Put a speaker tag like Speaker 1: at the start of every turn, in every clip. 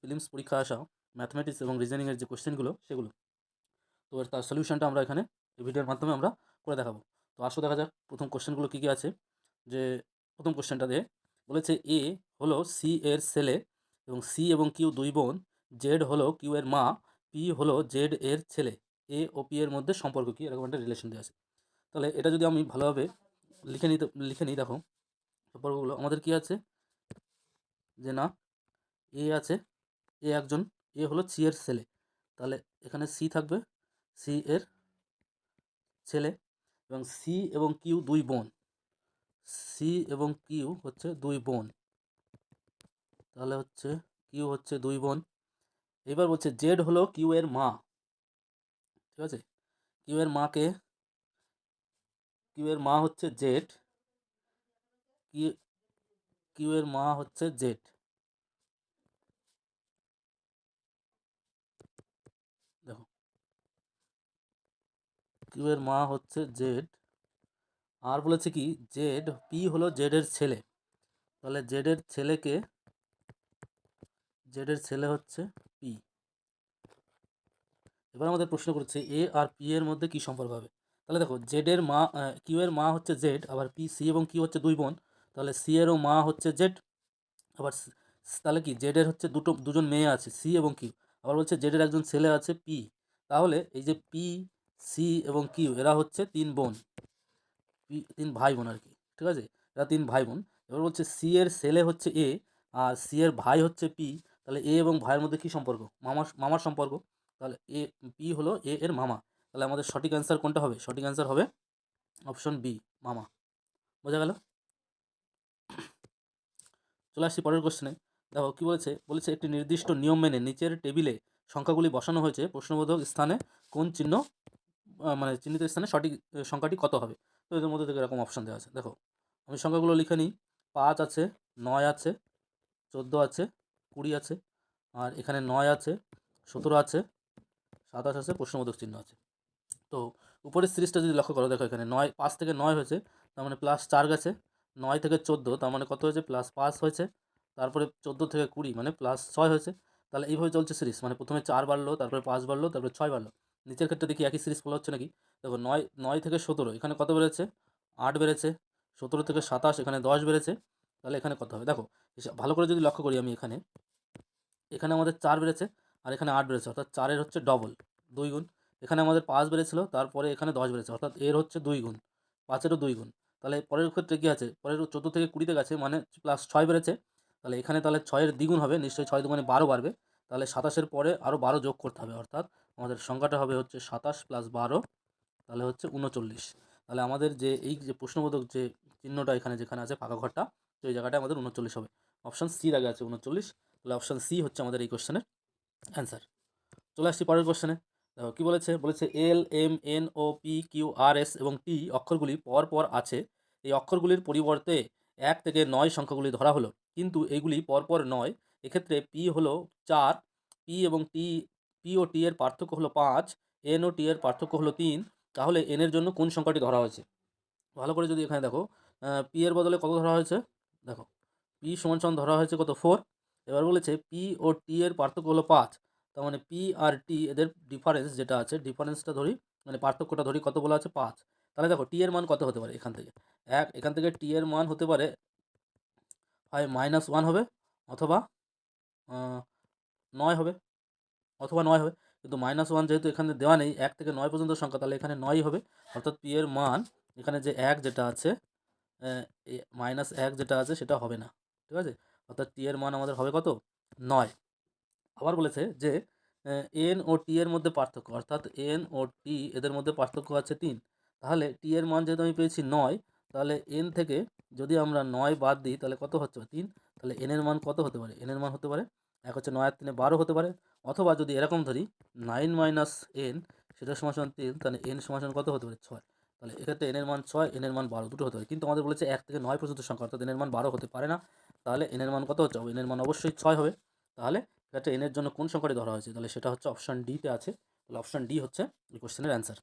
Speaker 1: Prelims পরীক্ষায় আসা mathematics এবং রিজনিংয়ের যে কোশ্চেনগুলো সেগুলো। তো তার সলিউশনটা আমরা এখানে এই ভিডিওর মাধ্যমে আমরা করে দেখাবো। তো আসো দেখা যাক প্রথম কোশ্চেনগুলো কী কী আছে। যে প্রথম কোশ্চেনটা দিয়ে বলেছে এ হলো সি এর ছেলে এবং সি এবং কিউ দুই বোন, জেড হলো কিউ এর মা, পি হলো জেড এর ছেলে, এ ও পি এর মধ্যে সম্পর্ক কী, এরকম একটা রিলেশন দেওয়া আছে। তাহলে এটা যদি আমি ভালোভাবে লিখে নিই দেখো সম্পর্কগুলো আমাদের কী আছে, যে না এ আছে, এ হলো সি এর ছেলে, তাহলে এখানে সি থাকবে, সি এর ছেলে, এবং সি এবং কিউ দুই বোন, সি এবং কিউ হচ্ছে দুই বোন, তাহলে হচ্ছে কিউ হচ্ছে দুই বোন। এবার বলছে জেড হলো কিউ এর মা, ঠিক আছে, কিউ এর মাকে, কিউ এর মা হচ্ছে জেড, কিউ কিউ এর মা হচ্ছে জেড, দেখো কিউ এর মা হচ্ছে জেড। আর বলেছে কি জেড, পি হলো জেড এর ছেলে, তাহলে জেড এর ছেলে হচ্ছে পি। এবার আমাদের প্রশ্ন করছে এ আর পি এর মধ্যে কি সম্পর্ক হবে। তাহলে দেখো জেড এর মা, কিউ এর মা হচ্ছে জেড, আবার পি, সি এবং কিউ হচ্ছে দুই বোন, তাহলে সি এরও মা হচ্ছে জেড, আবার তাহলে কি জেড এর হচ্ছে দুজন মেয়ে আছে সি এবং কিউ, আবার বলছে জেড এর একজন ছেলে আছে পি, তাহলে এই যে পি, সি এবং কিউ এরা হচ্ছে তিন বোন, তিন ভাই বোন আর কি, ঠিক আছে, এরা তিন ভাই বোন। এবার বলছে সি এর ছেলে হচ্ছে এ আর সি এর ভাই হচ্ছে পি, তাহলে এ এবং ভাইয়ের মধ্যে কী সম্পর্ক, মামার সম্পর্ক, তাহলে এ, পি হলো এ এর মামা, তাহলে আমাদের সঠিক অ্যান্সার কোনটা হবে, সঠিক অ্যান্সার হবে অপশন বি, মামা। বোঝা গেল। চলে আসছি পরের কোশ্চেনে। দেখো কী বলেছে, বলেছে একটি নির্দিষ্ট নিয়ম মেনে নিচের টেবিলে সংখ্যাগুলি বসানো হয়েছে, প্রশ্নবোধক স্থানে কোন চিহ্ন, মানে চিহ্নিত স্থানে সঠিক সংখ্যাটি কত হবে। তো এদের মধ্যে থেকে এরকম অপশান দেওয়া আছে। দেখো আমি সংখ্যাগুলো লিখে নিই, 5 আছে, 9 আছে, 14 আছে, 20 আছে, আর এখানে 9 আছে, 17 আছে, 27 আছে, প্রশ্নবোধক চিহ্ন আছে। তো উপরের সিরিজটা যদি লক্ষ্য করো, দেখো এখানে 9, 5 থেকে 9 হয়েছে, তার মানে প্লাস 4 গেছে, 9 থেকে 14 তার মানে কত হয়েছে, প্লাস 5 হয়েছে, তারপরে 14 থেকে 20 মানে প্লাস 6 হয়েছে। তাহলে এইভাবে চলছে সিরিজ, মানে প্রথমে 4 বাড়লো, তারপরে 5 বাড়লো, তারপরে 6 বাড়লো। নিচের ক্ষেত্রে দেখি একই সিরিজ ফলো হচ্ছে নাকি। দেখো 9 থেকে 17 এখানে কত বেড়েছে, 8 বেড়েছে, 17 থেকে 27 এখানে 10 বেড়েছে, তাহলে এখানে কত হবে দেখো, ভালো করে যদি লক্ষ্য করি আমি, এখানে এখানে আমাদের 4 বেড়েছে আর এখানে 8 বেড়েছে, অর্থাৎ 4-এর হচ্ছে ডবল, 2 গুণ। এখানে আমাদের 5 বেড়েছিল, তারপরে এখানে 10 বেড়েছে, অর্থাৎ এর হচ্ছে 2 গুণ, 5-এরও 2 গুণ। তাহলে পরের ক্ষেত্রে কী আছে, পরের 14 থেকে 20-তে গেছে মানে প্লাস 6 বেড়েছে, তাহলে এখানে তাহলে 6-এর দ্বিগুণ হবে, নিশ্চয়ই 6 দুগুণে 12 বাড়বে, তাহলে 27-এর পরে আরও 12 যোগ করতে হবে, অর্থাৎ আমাদের সংখ্যাটা হবে হচ্ছে 27 প্লাস 12, তাহলে হচ্ছে 39। তাহলে আমাদের যে এই যে প্রশ্নবোধক যে চিহ্নটা এখানে যেখানে আছে ফাঁকা ঘরটা, তো এই জায়গাটা আমাদের 39 হবে, অপশান সির আগে আছে 39, তাহলে অপশান সি হচ্ছে আমাদের এই কোশ্চেনের অ্যান্সার। চলে আসছি পরের কোশ্চেনে। দেখো কী বলেছে, বলেছে এল, এম, এন, ও, পি, কিউ, আর, এস এবং টি অক্ষরগুলি পর আছে, এই অক্ষরগুলির পরিবর্তে 1 থেকে 9 সংখ্যাগুলি ধরা হলো, কিন্তু এইগুলি পরপর নয়। এক্ষেত্রে পি হলো 4, পি এবং টি, পি ও টি এর পার্থক্য হলো 5, এন ও টি এর পার্থক্য হলো 3, তাহলে এন এর জন্য কোন সংখ্যাটি ধরা হয়েছে। ভালো করে যদি এখানে দেখো, পি এর বদলে কত ধরা হয়েছে, দেখো পি সমান সমান ধরা হয়েছে কত, 4। এবার বলেছে পি ও টি এর পার্থক্য হলো 5, তার মানে পি আর টি এদের ডিফারেন্স যেটা আছে, ডিফারেন্সটা ধরি, মানে পার্থক্যটা ধরি, কত বলা আছে, 5। তাহলে দেখো টি এর মান কত হতে পারে, এখান থেকে টি এর মান হতে পারে হয় -1 হবে, অথবা 9 হবে, কিন্তু -1 যেহেতু এখানে দেওয়া নেই, 1 থেকে 9 পর্যন্ত সংখ্যা, তাহলে এখানে 9 হবে, অর্থাৎ পি এর মান এখানে যে 1 যেটা আছে, -1 যেটা আছে সেটা হবে না, ঠিক আছে, অর্থাৎ টি এর মান আমাদের হবে কত, 9। আবার বলেছে যে এন ও টি এর মধ্যে পার্থক্য, অর্থাৎ এন ও টি এদের মধ্যে পার্থক্য আছে 3, তাহলে টি এর মান যেহেতু আমি পেয়েছি 9, তাহলে এন থেকে যদি আমরা 9 বাদ দিই তাহলে কত হচ্ছে, 3, তাহলে এন এর মান কত হতে পারে, এন এর মান হতে পারে, এক হচ্ছে 9 আর 3 12 হতে পারে, অথবা যদি এরকম ধরি 9 মাইনাস এন সেটা সমান 3, তাহলে এন সমান কত হতে পারে, 6। তাহলে এক্ষেত্রে এন এর মান 6, এন এর মান 12 দুটো হতে পারে, কিন্তু আমাদের বলেছে 1 থেকে 9 পর্যন্ত সংখ্যা, অর্থাৎ এন এর মান 12 হতে পারে না, তাহলে এন এর মান কত হচ্ছে, এন এর মান অবশ্যই 6 হবে। তাহলে এক্ষেত্রে এন এর জন্য কোন সংখ্যাটি ধরা হয়েছে, তাহলে সেটা হচ্ছে অপশান ডিতে আছে, তাহলে অপশান ডি হচ্ছে এই কোশ্চেনের অ্যান্সার।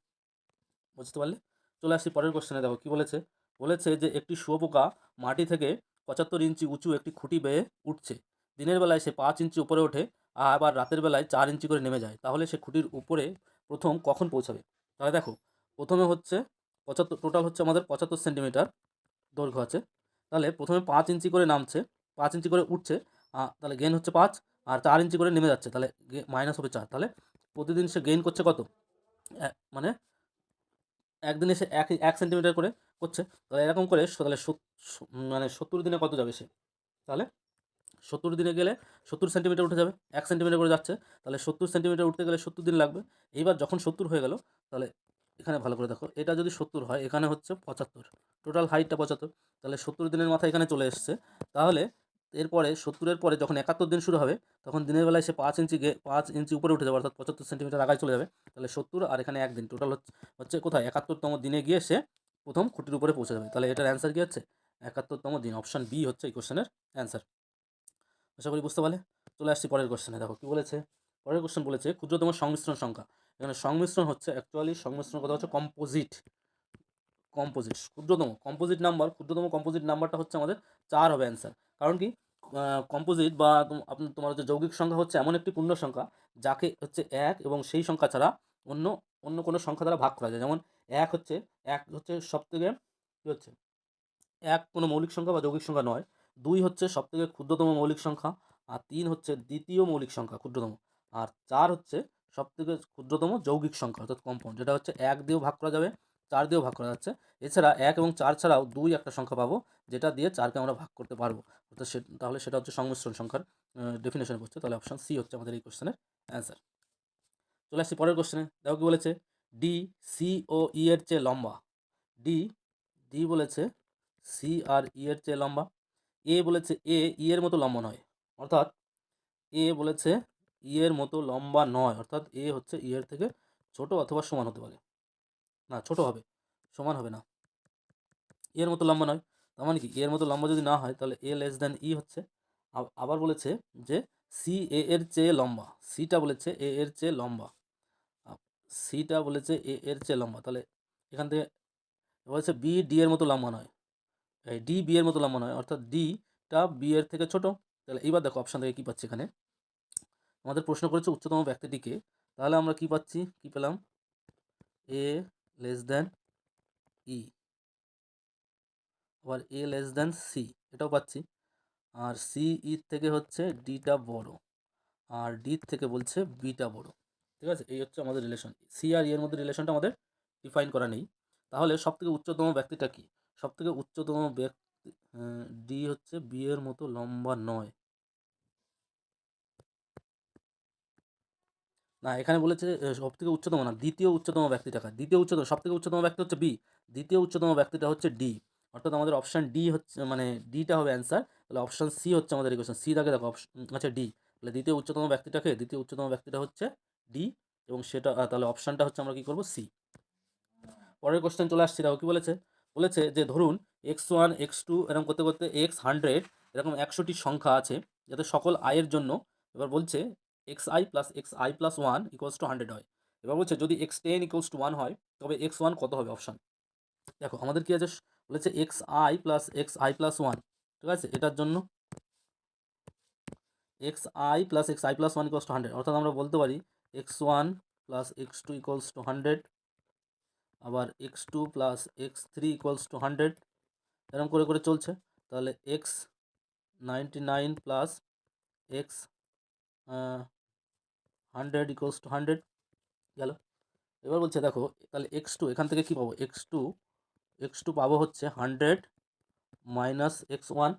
Speaker 1: বুঝতে পারলে। চলে আসছি পরের কোশ্চেনে। দেখো কী বলেছে, বলেছে যে একটি শুয়োপোকা মাটি থেকে 75 ইঞ্চি উঁচু একটি খুঁটি বেয়ে উঠছে, দিনের বেলায় সে 5 ইঞ্চি উপরে ওঠে আবার রাতের বেলায় 4 ইঞ্চি করে নেমে যায়, তাহলে সে খুঁটির উপরে প্রথম কখন পৌঁছাবে? তাহলে দেখো, প্রথমে হচ্ছে 75, টোটাল হচ্ছে আমাদের 75 সেন্টিমিটার দৈর্ঘ্য আছে। তাহলে প্রথমে 5 ইঞ্চি করে নামছে, 5 ইঞ্চি করে উঠছে, তাহলে গেইন হচ্ছে 5, আর 4 ইঞ্চি করে নেমে যাচ্ছে, তাহলে মাইনাস হবে 4। তাহলে প্রতিদিন সে গেইন করছে কত? মানে একদিনে সে 1 সেন্টিমিটার করে করছে। তাহলে এরকম করে তাহলে মানে 70 দিনে কত যাবে সে? তাহলে 70 দিনে গেলে 70 সেন্টিমিটার উঠে যাবে, 1 সেন্টিমিটার করে যাচ্ছে। তাহলে 70 সেন্টিমিটার উঠতে গেলে 70 দিন লাগবে। এইবার যখন 70 হয়ে গেল, তাহলে এখানে ভালো করে দেখো, এটা যদি 70 হয়, এখানে হচ্ছে 75, টোটাল হাইটটা 75, তাহলে 70 দিনের মাথায় এখানে চলে এসছে। তাহলে এরপরে 70-এর পরে যখন 71 দিন শুরু হবে, তখন দিনের বেলায় সে 5 ইঞ্চি উপরে উঠে যাবে, অর্থাৎ 75 সেন্টিমিটার আগায় চলে যাবে। তাহলে 70 আর এখানে 1 দিন, টোটাল হচ্ছে কোথায়? 71তম দিনে গিয়ে সে প্রথম খুঁটির উপরে পৌঁছে যাবে। তাহলে এটার অ্যান্সার কী হচ্ছে? 71তম দিন। অপশান বি হচ্ছে এই কোশ্চেনের অ্যান্সার। আশা করি বুঝতে পারলে। চলে আসছি পরের কোশ্চেনে। দেখো কী বলেছে। পরের কোশ্চেন বলেছে ক্ষুদ্রতম সংমিশ্রণ সংখ্যা। এখানে সংমিশ্রণ হচ্ছে, অ্যাকচুয়ালি সংমিশ্রণ কথা হচ্ছে কম্পোজিট। ক্ষুদ্রতম কম্পোজিট নাম্বারটা হচ্ছে আমাদের 4 হবে অ্যান্সার। কারণ কি, কম্পোজিট বা তোমার হচ্ছে যৌগিক সংখ্যা হচ্ছে এমন একটি পূর্ণ সংখ্যা যাকে হচ্ছে 1 এবং সেই সংখ্যা ছাড়া অন্য অন্য কোনো সংখ্যা দ্বারা ভাগ করা যায়। যেমন 1 হচ্ছে সবথেকে কী হচ্ছে, 1 কোনো মৌলিক সংখ্যা বা যৌগিক সংখ্যা নয়। 2 হচ্ছে সবথেকে ক্ষুদ্রতম মৌলিক সংখ্যা, আর 3 হচ্ছে দ্বিতীয় মৌলিক সংখ্যা ক্ষুদ্রতম, আর 4 হচ্ছে সবথেকে ক্ষুদ্রতম যৌগিক সংখ্যা অর্থাৎ কম্পাউন্ড, যেটা হচ্ছে 1 দিয়েও ভাগ করা যাবে, 4 দিয়েও ভাগ করা যাচ্ছে। এছাড়া 1 এবং 4 ছাড়াও 2 একটা সংখ্যা পাবো, যেটা দিয়ে 4কে আমরা ভাগ করতে পারবো। অর্থাৎ তাহলে সেটা হচ্ছে সংমিশ্রণ সংখ্যার ডেফিনেশন পড়ছে। তাহলে অপশান সি হচ্ছে আমাদের এই কোশ্চেনের অ্যান্সার। চলে আসছি পরের কোশ্চেনে। দেখো কি বলেছে, ডি সি ও ই এর চেয়ে লম্বা। ডি ডি বলেছে সি আর ই এর চেয়ে লম্বা। এ বলেছে ই এর মতো লম্বা নয়, অর্থাৎ এ বলেছে ই এর মতো লম্বা নয়, অর্থাৎ এ হচ্ছে ই এর থেকে ছোট অথবা সমান হতে পারে। না, ছোট হবে, সমান হবে না। এর মতো লম্বা নয়, তার মানে কি, এর মতো লম্বা যদি না হয়, তাহলে এ লেস দ্যান ই হচ্ছে। আবার বলেছে যে সি এ এর চেয়ে লম্বা। সিটা বলেছে এ এর চেয়ে লম্বা, সিটা বলেছে এ এর চেয়ে লম্বা। তাহলে এখান থেকে বলেছে বি ডি এর মতো লম্বা নয়, এই ডি বি এর মতো লম্বা নয়, অর্থাৎ ডিটা বি এর থেকে ছোট। তাহলে এইবার দেখো অপশান থেকে কী পাচ্ছি, এখানে আমাদের প্রশ্ন করেছে উচ্চতম ব্যক্তিটিকে, তাহলে আমরা কি পাচ্ছি, কি পেলাম, এ লেস দ্যান ই, আবার এ লেস দ্যান সি, এটাও পাচ্ছি। আর সি ই থেকে হচ্ছে ডিটা বড়, আর ডি থেকে বলছে বিটা বড়। ঠিক আছে, এই হচ্ছে আমাদের রিলেশন। সি আর ই এর মধ্যে রিলেশনটা আমাদের ডিফাইন করা নেই। তাহলে সবথেকে উচ্চতম ব্যক্তিটা কি? সবথেকে উচ্চতম ব্যক্তি, ডি হচ্ছে বি এর মতো লম্বা নয়। না, এখানে বলেছে সবথেকে উচ্চতম না, দ্বিতীয় উচ্চতম ব্যক্তিটা কার? দ্বিতীয় উচ্চতম, সবথেকে উচ্চতম ব্যক্তি হচ্ছে বি, দ্বিতীয় উচ্চতম ব্যক্তিটা হচ্ছে ডি। অর্থাৎ আমাদের অপশান ডি হচ্ছে, মানে ডিটা হবে অ্যান্সার। তাহলে অপশান সি হচ্ছে আমাদের ইকুয়েশন। সি দাগে দেখো অপশন আচ্ছা ডি, তাহলে দ্বিতীয় উচ্চতম ব্যক্তিটাকে, দ্বিতীয় উচ্চতম ব্যক্তিটা হচ্ছে ডি, এবং সেটা তাহলে অপশানটা হচ্ছে আমরা কী করবো, সি। পরের কোশ্চেন চলে আসছি। দেখো কী বলেছে, বলেছে যে ধরুন x1 x2 এরকম করতে করতে x100 এরকম 100টি সংখ্যা আছে, যাতে সকল আয়ের জন্য, এবার বলছে xi+1 ইকুয়ালস টু 100 হয়। এবার বলছে যদি x10 ইকুয়ালস টু 1 হয়, তবে x1 কত হবে? অপশান দেখো, আমাদের কি আছে, বলেছে xi+1, ঠিক আছে, এটার জন্য xi+1 ইকুয়ালস টু 100, অর্থাৎ আমরা বলতে পারি x1 + x2 ইকুয়ালস টু 100, আবার x2 + x3 ইকুয়ালস টু 100, এরকম করে করে চলছে। তাহলে x99 + x 100 ইকুয়ালস টু 100 গেল। এবার বলছে দেখো, তাহলে x2 এখান থেকে কী পাবো, x2 পাবো হচ্ছে 100 - x1।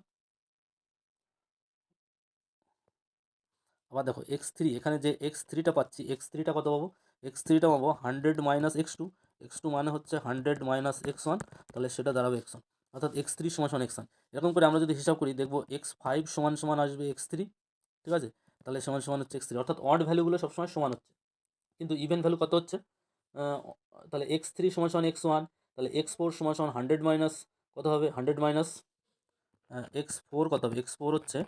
Speaker 1: আবার দেখো x3, এখানে যে x3টা পাচ্ছি, x3টা কত পাবো, x3টা পাবো 100 - x2, x2 মানে হচ্ছে 100 - x1, তাহলে সেটা দাঁড়াবে x1, অর্থাৎ x3 = x1। এরকম করে আমরা যদি হিসাব করি, দেখবো x5 = আসবে x3, ঠিক আছে, তাহলে সমান হচ্ছে x3, অর্থাৎ অড ভ্যালুগুলো সবসময় সমান হচ্ছে, কিন্তু ইভেন ভ্যালু কত হচ্ছে, তাহলে x3 = x1, তাহলে x4 = 100 মাইনাস কত হবে, 100 মাইনাস x4 কত হবে, x4 হচ্ছে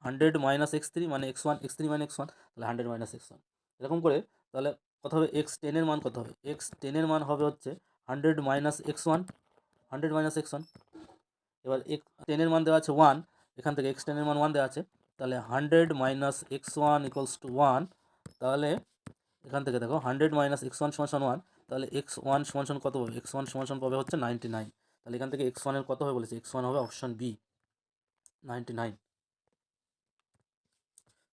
Speaker 1: 100 - x3 মানে x1, x3 মানে x1, তাহলে 100 - x1, এরকম করে। তাহলে কত হবে, x10 এর মান কত হবে, x10 এর মান হবে হচ্ছে 100 - x1, 100 - x1। এবার x10 এর মান দেওয়া আছে 1, এখান থেকে x10 এর মান 1 দেওয়া আছে, তাহলে 100 মাইনাস x1 ইকুয়ালস টু 1, তাহলে এখান থেকে দেখো 100 মাইনাস x1 সমান 1, তাহলে x1 সমান কত পাবে, x1 সমান পাবে হচ্ছে 99। তাহলে এখান থেকে x1 এর কত হবে বলেছে, x1 হবে অপশন বি 99।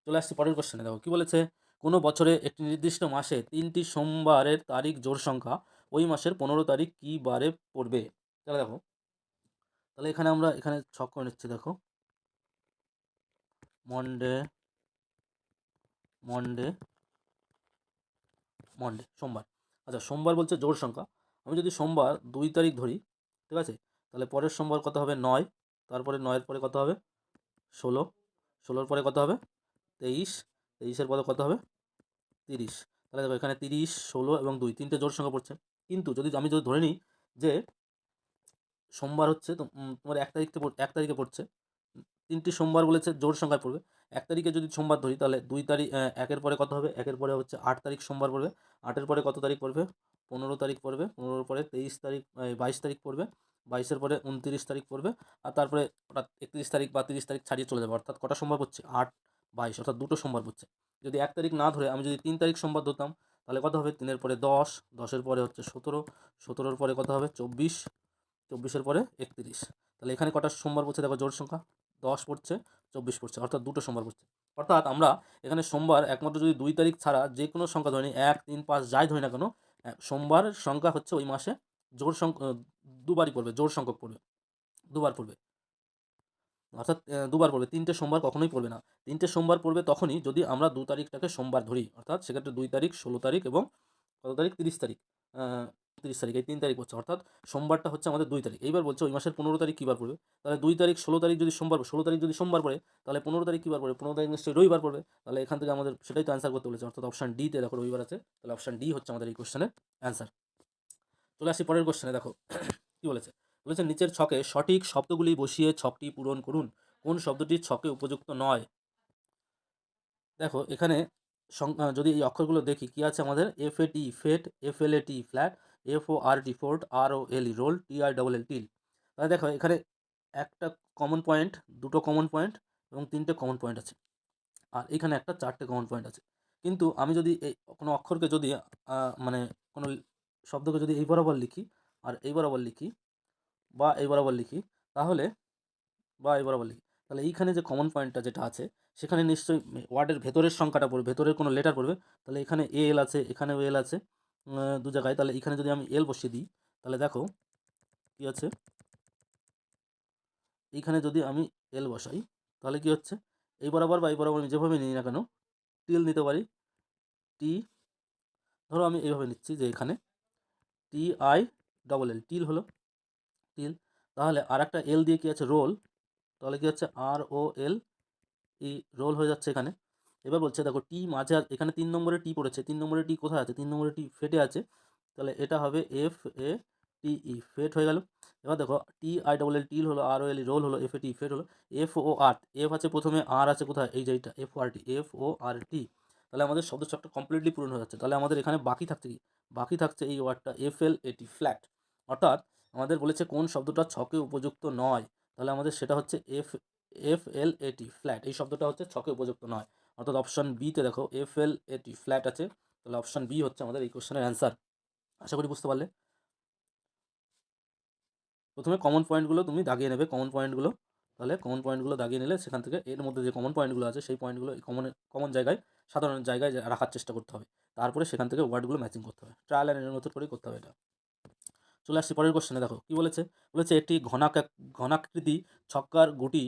Speaker 1: চলে আসছে পরের কোশ্চেনে, দেখো কি বলেছে, কোনো বছরে একটি নির্দিষ্ট মাসে 3টি সোমবারের তারিখ জোড় সংখ্যা ওই মাসের 15 তারিখ কী বারে পড়বে। তাহলে দেখো, তাহলে এখানে আমরা এখানে ছক করে নিচ্ছি, দেখো মন্ডে মন্ডে মন্ডে সোমবার। আচ্ছা, সোমবার বলছে জোড় সংখ্যা, আমি যদি সোমবার 2 তারিখ ধরি, ঠিক আছে, তাহলে পরের সোমবার কত হবে 9, তারপরে 9-এর পরে কত হবে 16, 16-এর পরে কত হবে 23, 23-এর পরে কত হবে 30। তাহলে দেখো এখানে 30, 16 এবং 2 তিনটে জোড় সংখ্যা পড়ছে। কিন্তু আমি যদি ধরে নিই যে সোমবার হচ্ছে তোমার 1 তারিখে পড়ছে, 3টি সোমবার বলেছে জোড় সংখ্যায় পড়বে। 1 তারিখে যদি সোমবার ধরি তাহলে 2 তারিখ, 1-এর পরে কত হবে, 1-এর পরে হচ্ছে 8 তারিখ সোমবার পড়বে, 8-এর পরে কত তারিখ পড়বে 15 তারিখ পড়বে, 15-এর পরে 23 তারিখ, 22 তারিখ পড়বে, 22-এর পরে 29 তারিখ পড়বে, আর তারপরে ওটা 31 তারিখ বা 30 তারিখ ছাড়িয়ে চলে যাবে। অর্থাৎ কটা সোমবার পড়ছে, 8, 22, অর্থাৎ দুটো সোমবার পড়ছে। যদি 1 তারিখ না ধরে আমি যদি 3 তারিখ সোমবার ধরতাম, তাহলে কত হবে, 3-এর পরে 10, 10-এর পরে হচ্ছে 17, 17-এর পরে কত হবে 24, 24-এর পরে 31। তাহলে এখানে কটা সোমবার পড়ছে দেখো জোড় সংখ্যা, 10 পড়ছে, 24 পড়ছে, অর্থাৎ দুটো সোমবার পড়ছে। অর্থাৎ আমরা এখানে সোমবার একমাত্র যদি 2 তারিখ ছাড়া যে কোনো সংখ্যা ধরি, 1, 3, 5 যাই ধরি না কেন, সোমবার সংখ্যা হচ্ছে ওই মাসে জোড় সংখ্যা দুবারই পড়বে, জোড় সংখ্যক পড়বে, দুবার পড়বে, অর্থাৎ দুবার পড়বে, 3টে সোমবার কখনোই পড়বে না। 3টে সোমবার পড়বে তখনই যদি আমরা 2 তারিখটাকে সোমবার ধরি, অর্থাৎ সেক্ষেত্রে 2 তারিখ, 16 তারিখ এবং কত তারিখ 30 তারিখ, 30 তারিখ, এই 3 তারিখ হচ্ছে, অর্থাৎ সোমবারটা হচ্ছে আমাদের 2 তারিখ। এইবার বলছে ওই মাসের 15 তারিখ কী বার পড়বে, তাহলে 2 তারিখ, 16 তারিখ যদি সোমবার, 16 তারিখ যদি সোমবার পড়ে, তাহলে 15 তারিখ কী বার পড়বে, 15 তারিখ নিশ্চয়ই রবিবার পড়বে। তাহলে এখান থেকে আমাদের সেটাই তো অ্যান্সার করতে বলেছে, অর্থাৎ অপশন ডিতে দেখো রবিবার আছে, তাহলে অপশন ডি হচ্ছে আমাদের এই কোশ্চেনের অ্যান্সার। চলে আসি পরের কোশ্চেনে, দেখো কী বলেছে, বলেছে নিচের ছকে সঠিক শব্দগুলি বসিয়ে ছকটি পূরণ করুন, কোন শব্দটি ছকে উপযুক্ত নয়। দেখো এখানে যদি এই অক্ষরগুলো দেখি কি আছে আমাদের, FAT fat, FLAT flat, FORT fort, ROLE role, TRLL till. তাহলে দেখো এখানে একটা কমন পয়েন্ট, দুটো কমন পয়েন্ট এবং 3টে কমন পয়েন্ট আছে, আর এখানে একটা 4টে কমন পয়েন্ট আছে। কিন্তু আমি যদি এই কোনো অক্ষরকে যদি মানে কোনো শব্দকে যদি এই বরাবর লিখি আর এই বরাবর লিখি বা এই বরাবর লিখি, তাহলে বা এই বরাবর লিখি, তাহলে এইখানে যে কমন পয়েন্টটা যেটা আছে সেখানে নিশ্চয়ই ওয়ার্ডের ভেতরের সংখ্যাটা পড়বে, ভেতরের কোনো লেটার পড়বে। তাহলে এখানে এল আছে, এখানেও এল আছে, দু জায়গায়। তাহলে এখানে যদি আমি এল বসিয়ে দিই, তাহলে দেখো কি আছে, এইখানে যদি আমি এল বসাই তাহলে কি হচ্ছে, এই বরাবর বা এই বরাবর আমি যেভাবে নিই না কেন, টিল নিতে পারি, টি, ধরো আমি এইভাবে নিচ্ছি যে এখানে TILL টিল হলো, টিল। তাহলে আর একটা এল দিয়ে কি আছে রোল, তাহলে কি হচ্ছে ROL, এই রোল হয়ে যাচ্ছে এখানে। এবার বলছে দেখো টি মাঝে এখানে 3 নম্বরে টি পড়েছে, 3 নম্বরে টি কোথায় আছে, 3 নম্বরে টি ফেটে আছে, তাহলে এটা হবে FATE ফেট হয়ে গেল। এবার দেখো TILL টিল হলো, ROLE রোল হলো, FATE ফেট হলো, FOR এফ আছে প্রথমে, আর আছে কোথায়, এই যে এইটা FORT। তাহলে আমাদের শব্দ ছকটা কমপ্লিটলি পূরণ হয়ে যাচ্ছে। তাহলে আমাদের এখানে বাকি থাকছে কি, বাকি থাকছে এই ওয়ার্ডটা FLAT ফ্ল্যাট। অর্থাৎ আমাদের বলেছে কোন শব্দটা ছকে উপযুক্ত নয়, তাহলে আমাদের সেটা হচ্ছে FLAT ফ্ল্যাট, এই শব্দটা হচ্ছে ছকে উপযুক্ত নয়। অর্থাৎ অপশন বিতে দেখো FLAT ফ্ল্যাট আছে, তাহলে অপশন বি হচ্ছে আমাদের এই কোশ্চেনের অ্যান্সার। আশা করি বুঝতে পারলে। প্রথমে কমন পয়েন্টগুলো তুমি দাগিয়ে নেবে, কমন পয়েন্টগুলো, তাহলে কমন পয়েন্টগুলো দাগিয়ে নিলে সেখান থেকে এর মধ্যে যে কমন পয়েন্টগুলো আছে সেই পয়েন্টগুলো কমন জায়গায়, সাধারণ জায়গায় রাখার চেষ্টা করতে হবে, তারপরে সেখান থেকে ওয়ার্ডগুলো ম্যাচিং করতে হবে, ট্রায়াল অ্যান্ড এরর মেথড করেই করতে হবে এটা। চলে আসছি পরের কোশ্চেনে, দেখো কি বলেছে, বলেছে একটি ঘনাকৃতি ছক্কার গুটি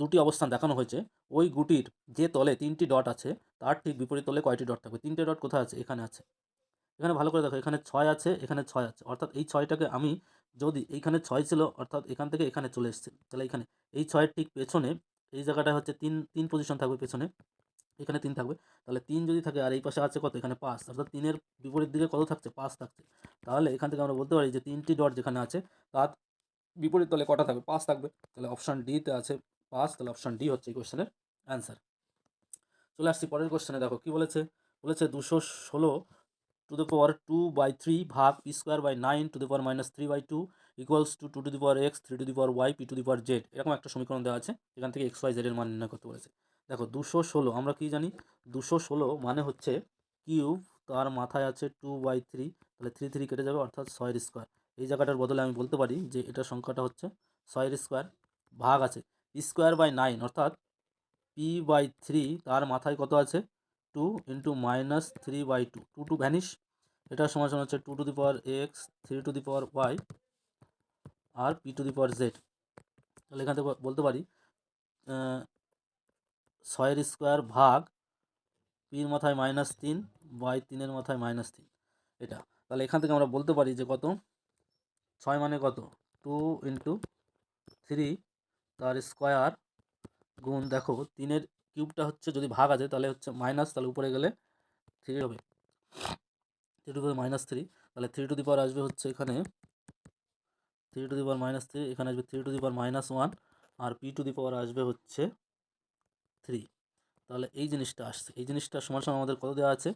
Speaker 1: দুটি অবস্থান দেখানো হয়েছে, ওই গুটির যে তলে 3টি ডট আছে তার ঠিক বিপরীত তলে কয়টি ডট থাকবে, 3টে ডট কোথায় আছে, এখানে আছে। এখানে ভালো করে দেখো, এখানে 6 আছে, এখানে 6 আছে, অর্থাৎ এই 6টাকে আমি যদি এইখানে 6 ছিল, অর্থাৎ এখান থেকে এখানে চলে এসেছে, তাহলে এখানে এই 6-এর ঠিক পেছনে এই জায়গাটা হচ্ছে 3 পজিশন থাকবে পেছনে, এখানে 3 থাকবে। তাহলে 3 যদি থাকে আর এই পাশে আছে কত, এখানে 5, অর্থাৎ 3-এর বিপরীত দিকে কত থাকছে, 5 থাকছে। তাহলে এখান থেকে আমরা বলতে পারি যে 3টি ডট যেখানে আছে তার বিপরীত তলে কটা থাকবে, 5 থাকবে। তাহলে অপশন ডিতে আছে 5, তাহলে অপশন ডি হচ্ছে এই কোশ্চেনের অ্যান্সার। চলে আসছি পরের কোশ্চেনে, দেখো কি বলেছে, বলেছে 216 টু দ্য পাওয়ার 2/3 ভাগ p square by 9 to the power -3/2 equals to 2 to the power x 3 to the power y p to the power z, এরকম একটা সমীকরণ দেওয়া আছে, এখান থেকে x y z এর মান নির্ণয় করতে বলেছে। দেখো 216 আমরা কি জানি 216 মানে হচ্ছে কিউব, তার মাথায় আছে 2/3, তাহলে 3 কেটে যাবে অর্থাৎ 6 এই জায়গাটার বদলে আমি বলতে পারি যে এটা সংখ্যাটা হচ্ছে 6 ভাগ আছে p²/9 অর্থাৎ p/3, তার মাথায় কত আছে 2 × -3/2, 2 টু ভ্যানিশ, এটা সমান সমান হচ্ছে 2^x 3^y আর p^z। তাহলে এখান থেকে বলতে পারি 6² ভাগ পির মাথায় -3/3 মাথায় -3, এটা। তাহলে এখান থেকে আমরা বলতে পারি যে কত 6 মানে কত 2 × 3 তার স্কোয়ার গুণ, দেখো 3-এর কিউবটা হচ্ছে যদি ভাগ আছে তাহলে হচ্ছে মাইনাস, তাহলে উপরে গেলে 3 হবে, 3 তাহলে 3 আসবে হচ্ছে এখানে 3 এখানে আসবে 3 আর p আসবে হচ্ছে 3। তাহলে এই জিনিসটা আসছে, এই জিনিসটা সমান সমান আমাদের কত দেওয়া আছে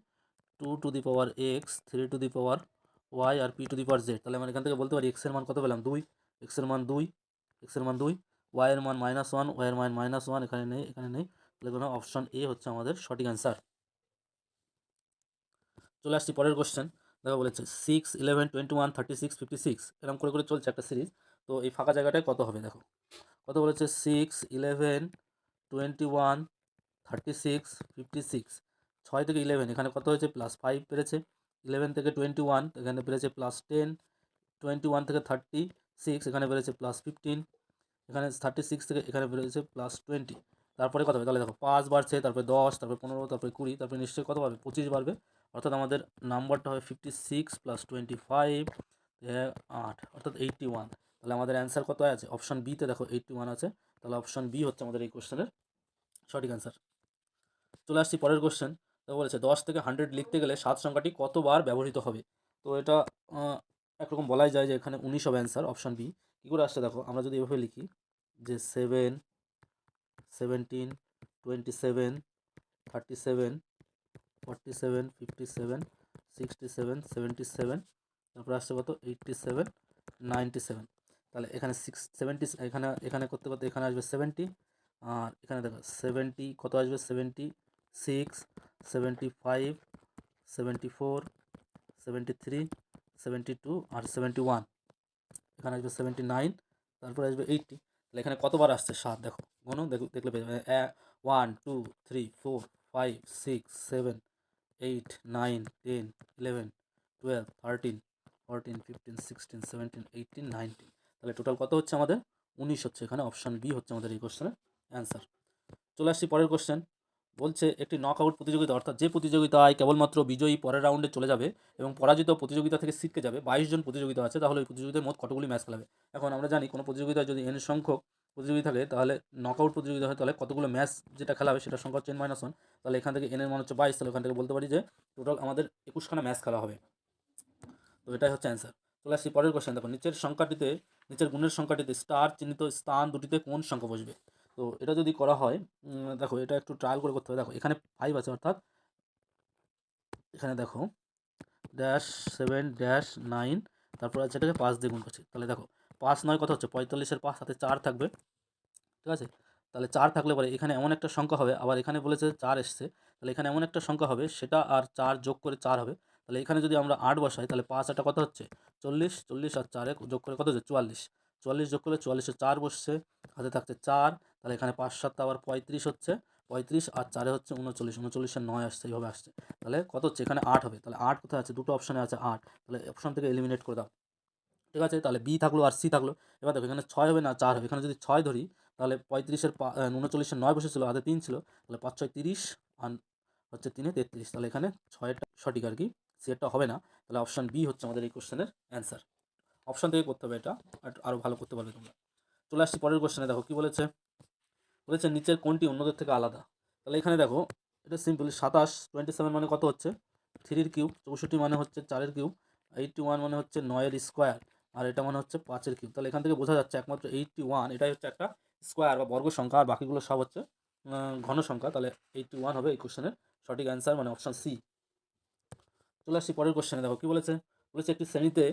Speaker 1: 2^x 3^y আর p^z। তাহলে আমরা এখান থেকে বলতে পারি x এর মান কত পেলাম 2, x এর মান 2, y এর মান -1, y এর মান -1, এখানে নেই এখানে নেই, তাহলে অপশন এ হচ্ছে আমাদের সঠিক অ্যান্সার। চলে আসছি পরের কোশ্চেন। দেখো বলেছে 6, 11, 21, 36, 56 এরকম করে করে চলছে একটা সিরিজ। তো এই ফাঁকা জায়গাটায় কত হবে দেখো, কত বলেছে 6, 11, 21, 36, 56, 6 থেকে 11 এখানে কত হয়েছে +5 বেড়েছে, 11 থেকে 21 এখানে বেড়েছে +10, 21 থেকে 36 এখানে বেড়েছে +15, এখানে 36 থেকে এখানে বেড়েছে +20। তারপরে কত হবে তাহলে দেখো 5 বাড়ছে, তারপরে 10, তারপরে 15, তারপরে 20, তারপরে নিশ্চয়ই কত বাড়বে 25 বাড়বে, অর্থাৎ আমাদের নাম্বারটা হবে 56 + 25 8 অর্থাৎ 81। তাহলে আমাদের অ্যান্সার কত আছে অপশন বিতে দেখো 81 আছে, তাহলে অপশন বি হচ্ছে আমাদের এই কোশ্চেনের সঠিক অ্যান্সার। চলে আসছি পরের কোশ্চেন। তো বলেছে 10 থেকে 100 লিখতে গেলে 7 সংখ্যাটি কতবার ব্যবহৃত হবে। তো এটা একরকম বলাই যায় যে এখানে 19 হবে অ্যান্সার, অপশন বি। কী করে আসছে দেখো, আমরা যদি এভাবে লিখি যে 7, 17, 27, 37, 47, 57, 67, 77, তারপরে আসছে কত 87, 97। তাহলে এখানে 70 এখানে এখানে করতে করতে এখানে আসবে 70, আর এখানে দেখো 70 কত আসবে 76, 75, 74, 73, 72 আর 71, এখানে আসবে 79, তারপরে আসবে 80। তাহলে এখানে কতবার আসছে 7 দেখো গণ দেখলে পেয়ে যাবে 1 2 3 4 5 6 7 8 9 10 11 12 13 14 15 16 17 18 19। তাহলে টোটাল কত হচ্ছে আমাদের 19 হচ্ছে, এখানে অপশান বি হচ্ছে আমাদের এই কোশ্চেনের অ্যান্সার। চলে আসছি পরের কোশ্চেন। বলছে একটি নক আউট প্রতিযোগিতা, অর্থাৎ যে প্রতিযোগিতায় কেবলমাত্র বিজয়ী পরের রাউন্ডে চলে যাবে এবং পরাজিত প্রতিযোগিতা থেকে ছিটকে যাবে, 22 জন প্রতিযোগিতা আছে, তাহলে ওই প্রতিযোগিতায় মোট কতগুলি ম্যাচ খেলাবে। এখন আমরা জানি কোনো প্রতিযোগিতায় যদি n সংখ্যক প্রতিযোগী থাকে তাহলে নক আউট প্রতিযোগিতা হয়, তাহলে কতগুলো ম্যাচ যেটা খেলা হবে সেটা সংখ্যা হচ্ছে n-1। তাহলে এখান থেকে n এর মান হচ্ছে 22, তাহলে এখান থেকে বলতে পারি যে টোটাল আমাদের 21খানা ম্যাচ খেলা হবে। তো এটাই হচ্ছে অ্যান্সার। চলে আসছি পরের কোশ্চেন। দেখো নিচের গুণের সংখ্যাটিতে স্টার চিহ্নিত স্থান দুটিতে কোন সংখ্যা বসবে। তো এটা যদি করা হয় দেখো এটা একটু ট্রায়াল করে করতে হবে। দেখো এখানে 5 আছে, অর্থাৎ এখানে দেখো -7-9, তারপর আছে এটাকে 5 দিয়ে গুণ করছি, তাহলে দেখো 5 9 কত হচ্ছে 45-এর 5, সাথে 4 থাকবে, ঠিক আছে। তাহলে 4 থাকলে পরে এখানে এমন একটা সংখ্যা হবে, আবার এখানে বলেছে 4 এসছে, তাহলে এখানে এমন একটা সংখ্যা হবে সেটা আর 4 যোগ করে 4 হবে। তাহলে এখানে যদি আমরা 8 বসাই তাহলে 5 এটা কত হচ্ছে 40, 40 আর 4 যোগ করে কত হচ্ছে 44, 44 যোগ করলে 44-এ 4 বসছে, হাতে থাকছে 4, তাহলে এখানে 5 7 আবার 35 হচ্ছে, 35 আর 4 হচ্ছে 39, 39-এর 9 আসছে, এইভাবে আসছে। তাহলে কত হচ্ছে এখানে 8 হবে, তাহলে 8 কোথায় আছে দুটো অপশানে আছে 8, তাহলে অপশান থেকে এলিমিনেট করে দাও, ঠিক আছে। তাহলে বি থাকলো আর সি থাকলো। এবার দেখো এখানে 6 হবে না 4 হবে, এখানে যদি 6 ধরি তাহলে 35-এর 39-এর 9 বসেছিল, হাতে 3 ছিল, তাহলে 5 6 30 আর হচ্ছে 3 33, তাহলে এখানে 6টা সঠিক আর কি, সি এরটা হবে না। তাহলে অপশান বি হচ্ছে আমাদের এই কোশ্চেনের অ্যান্সার। অপশান থেকে করতে হবে, এটা আরও ভালো করতে পারবে তোমরা। চলে আসছি পরের কোশ্চেনে। দেখো কী বলেছে, নিচের কোনটি অন্যদের থেকে আলাদা। তাহলে এখানে দেখো এটা সিম্পল, 27 27 মানে কত হচ্ছে 3-এর কিউব, 64 মানে হচ্ছে 4-এর কিউব, 81 মানে হচ্ছে 9-এর স্কোয়ার, আর এটা মানে হচ্ছে 5-এর কিউব। তাহলে এখান থেকে বোঝা যাচ্ছে একমাত্র 81 এটাই হচ্ছে একটা স্কোয়ার বা বর্গ সংখ্যা, আর বাকিগুলো সব হচ্ছে ঘন সংখ্যা। তাহলে 81 হবে এই কোশ্চেনের সঠিক অ্যান্সার, মানে অপশান সি। চলে আসছি পরের কোশ্চেনে। দেখো কী বলেছে, একটি শ্রেণীতে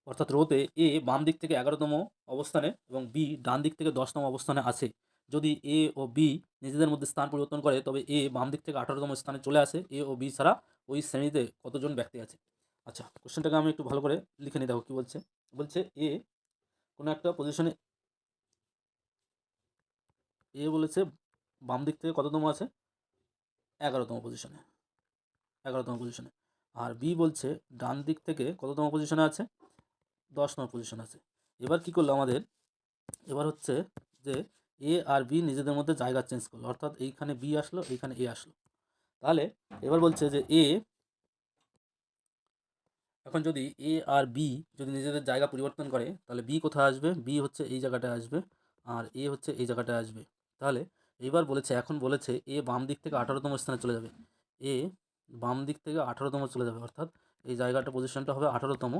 Speaker 1: অর্থাৎ রোতে এ বাম দিক থেকে 11তম অবস্থানে এবং বি ডান দিক থেকে 10তম অবস্থানে আছে, যদি এ ও বি নিজেদের মধ্যে স্থান পরিবর্তন করে তবে এ বাম দিক থেকে 18তম স্থানে চলে আসে। এ ও বি ছাড়া ওই শ্রেণীতে কতজন ব্যক্তি আছে? আচ্ছা, কোশ্চেনটাকে আমি একটু ভালো করে লিখে নিই, দেখো কী বলছে। বলছে এ কোনো একটা পজিশনে, এ বলেছে বাম দিক থেকে কততম আছে? 11তম পজিশনে, 11তম পজিশনে। আর বি বলছে ডান দিক থেকে কততম পজিশনে আছে? 10তম পজিশনে আছে। এবার কি করলো আমাদের, এবার হচ্ছে যে এ আর বি নিজেদের মধ্যে জায়গা চেঞ্জ করলো, অর্থাৎ এইখানে বি আসলো, এইখানে এ আসলো। তাহলে এবার বলছে যে এ, এখন যদি এ আর বি যদি নিজেদের জায়গা পরিবর্তন করে তাহলে বি কোথায় আসবে? বি হচ্ছে এই জায়গাটায় আসবে, আর এ হচ্ছে এই জায়গাটায় আসবে। তাহলে এইবার বলেছে, এখন বলেছে এ বাম দিক থেকে 18তম স্থানে চলে যাবে। এ বাম দিক থেকে 18তম চলে যাবে, অর্থাৎ এই জায়গাটা পজিশনটা হবে 18তম,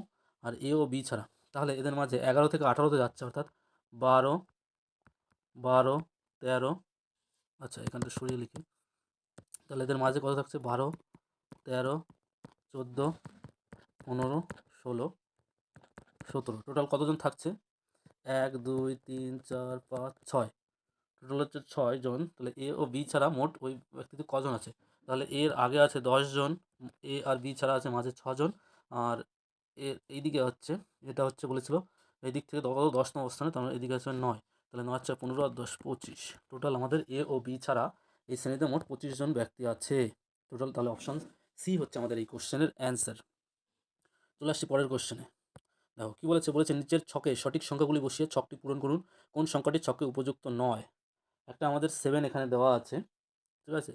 Speaker 1: আর এ ও বি ছাড়া। তাহলে এদের মাঝে 11 থেকে 18তে যাচ্ছে, অর্থাৎ 12, 12, 13। আচ্ছা, এখানটা সরিয়ে লিখি। তাহলে এদের মাঝে কত থাকছে? 12, 13, 14, 15, 16, 17। টোটাল কতজন থাকছে? 1, 2, 3, 4, 5, 6। টোটাল হচ্ছে 6 জন। তাহলে এ ও বি ছাড়া মোট ওই ব্যক্তিতে কজন আছে? তাহলে এর আগে আছে 10 জন, এ আর বি ছাড়া আছে মাঝে 6 জন, আর এর এইদিকে হচ্ছে, এটা হচ্ছে বলেছিল এই দিক থেকে 10তম অবস্থানে, তার এদিকে আছে 9। তাহলে 9, 4, 15 আর 10, 25। টোটাল আমাদের এ ও বি ছাড়া এই শ্রেণীতে মোট 25 জন ব্যক্তি আছে টোটাল। তাহলে অপশান সি হচ্ছে আমাদের এই কোশ্চেনের অ্যান্সার। চলে আসছি পরের কোশ্চেনে। দেখো কী বলেছে। বলেছে নিচের ছকে সঠিক সংখ্যাগুলি বসিয়ে ছকটি পূরণ করুন। কোন সংখ্যাটি ছকে উপযুক্ত নয়? একটা আমাদের 7 এখানে দেওয়া আছে, ঠিক আছে।